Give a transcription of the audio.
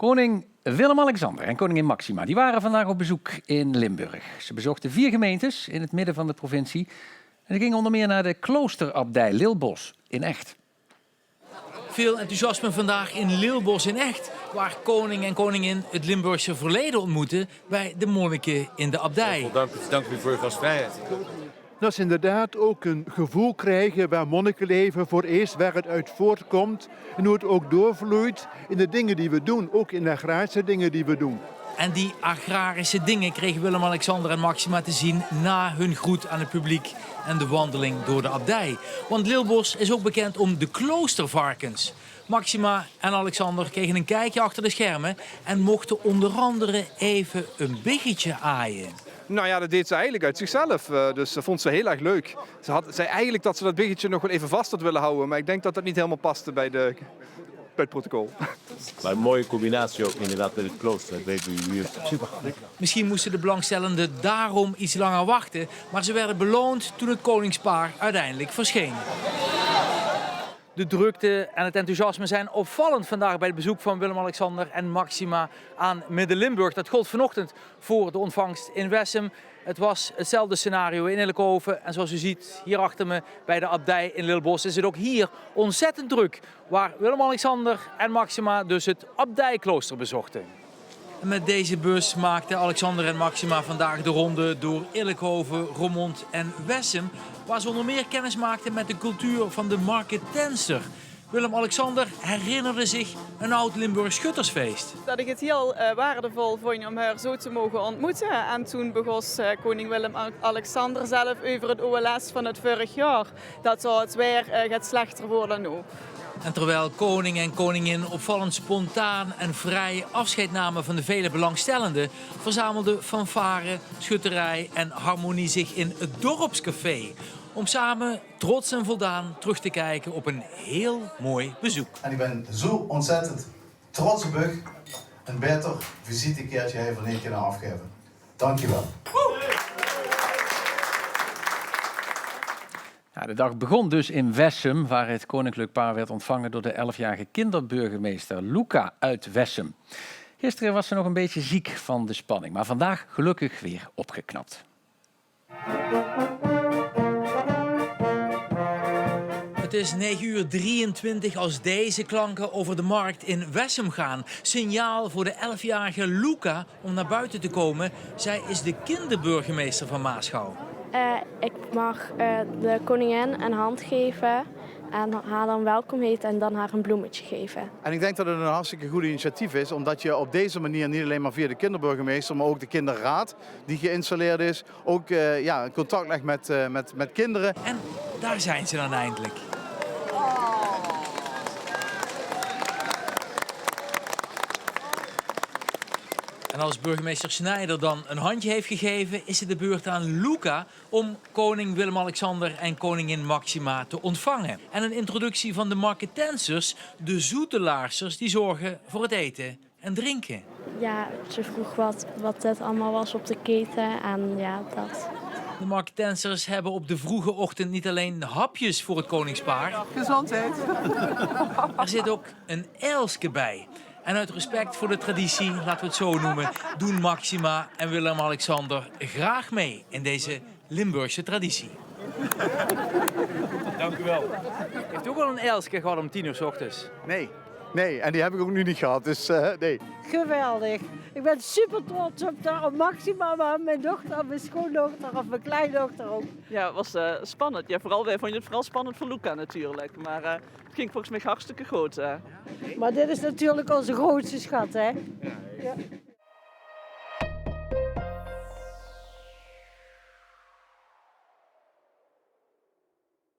Koning Willem-Alexander en koningin Máxima die waren vandaag op bezoek in Limburg. Ze bezochten 4 gemeentes in het midden van de provincie. En ze gingen onder meer naar de kloosterabdij Lilbos in Echt. Veel enthousiasme vandaag in Lilbos in Echt, waar koning en koningin het Limburgse verleden ontmoeten bij de monniken in de abdij. Dank u voor uw gastvrijheid. Dat ze inderdaad ook een gevoel krijgen waar monnikenleven voor is, waar het uit voortkomt en hoe het ook doorvloeit in de dingen die we doen, ook in de agrarische dingen die we doen. En die agrarische dingen kregen Willem-Alexander en Máxima te zien na hun groet aan het publiek en de wandeling door de abdij. Want Lilbos is ook bekend om de kloostervarkens. Máxima en Alexander kregen een kijkje achter de schermen en mochten onder andere even een biggetje aaien. Nou ja, dat deed ze eigenlijk uit zichzelf. Dus dat vond ze heel erg leuk. Ze zei eigenlijk dat ze dat biggetje nog wel even vast had willen houden. Maar ik denk dat dat niet helemaal paste bij het protocol. Maar een mooie combinatie ook inderdaad met het klooster. Dat weten we hier. Super. Misschien moesten de belangstellenden daarom iets langer wachten. Maar ze werden beloond toen het koningspaar uiteindelijk verscheen. De drukte en het enthousiasme zijn opvallend vandaag bij het bezoek van Willem-Alexander en Máxima aan Midden-Limburg. Dat gold vanochtend voor de ontvangst in Wessem. Het was hetzelfde scenario in Ilkhoven. En zoals u ziet hier achter me bij de abdij in Lilbos is het ook hier ontzettend druk. Waar Willem-Alexander en Máxima dus het abdijklooster bezochten. En met deze bus maakten Alexander en Máxima vandaag de ronde door Ilkhoven, Roermond en Wessem. Waar ze onder meer kennis maakten met de cultuur van de Marketenser. Willem-Alexander herinnerde zich een oud Limburgs schuttersfeest. Dat ik het heel waardevol vond om haar zo te mogen ontmoeten. En toen begon koning Willem-Alexander zelf over het OLS van het vorig jaar. Dat zou het weer gaat slechter worden nu. En terwijl koning en koningin opvallend spontaan en vrij afscheid namen van de vele belangstellenden, verzamelde fanfare, schutterij en harmonie zich in het dorpscafé. Om samen, trots en voldaan, terug te kijken op een heel mooi bezoek. En ik ben zo ontzettend trots op u. Een beter visitekaartje even niet kunnen afgeven. Dankjewel. Ja, de dag begon dus in Wessem, waar het koninklijk paar werd ontvangen door de 11-jarige kinderburgemeester Luca uit Wessem. Gisteren was ze nog een beetje ziek van de spanning, maar vandaag gelukkig weer opgeknapt. Het is 9:23 als deze klanken over de markt in Wessem gaan. Signaal voor de 11-jarige Luca om naar buiten te komen. Zij is de kinderburgemeester van Maasgouw. Ik mag de koningin een hand geven en haar dan welkom heten en dan haar een bloemetje geven. En ik denk dat het een hartstikke goed initiatief is, omdat je op deze manier niet alleen maar via de kinderburgemeester, maar ook de kinderraad die geïnstalleerd is, ook contact legt met kinderen. En daar zijn ze dan eindelijk. En als burgemeester Snijder dan een handje heeft gegeven, is het de beurt aan Luca om koning Willem-Alexander en koningin Máxima te ontvangen. En een introductie van de Marketensers, de zoetelaarsers, die zorgen voor het eten en drinken. Ja, ze vroeg wat dit allemaal was op de keten en ja, dat. De Marketensers hebben op de vroege ochtend niet alleen hapjes voor het koningspaar. Gezondheid. Er zit ook een elske bij. En uit respect voor de traditie, laten we het zo noemen, doen Máxima en Willem-Alexander graag mee in deze Limburgse traditie. Dank u wel. Heeft u ook al een elske gehad om 10:00 's ochtends? Nee, en die heb ik ook nu niet gehad, dus nee. Geweldig. Ik ben super trots op Máxima, maar mijn dochter, mijn schoondochter of mijn kleindochter ook. Ja, het was spannend. Ja, wij vonden het vooral spannend voor Luca natuurlijk. Maar het ging volgens mij hartstikke goed. Maar dit is natuurlijk onze grootste schat, hè? Ja.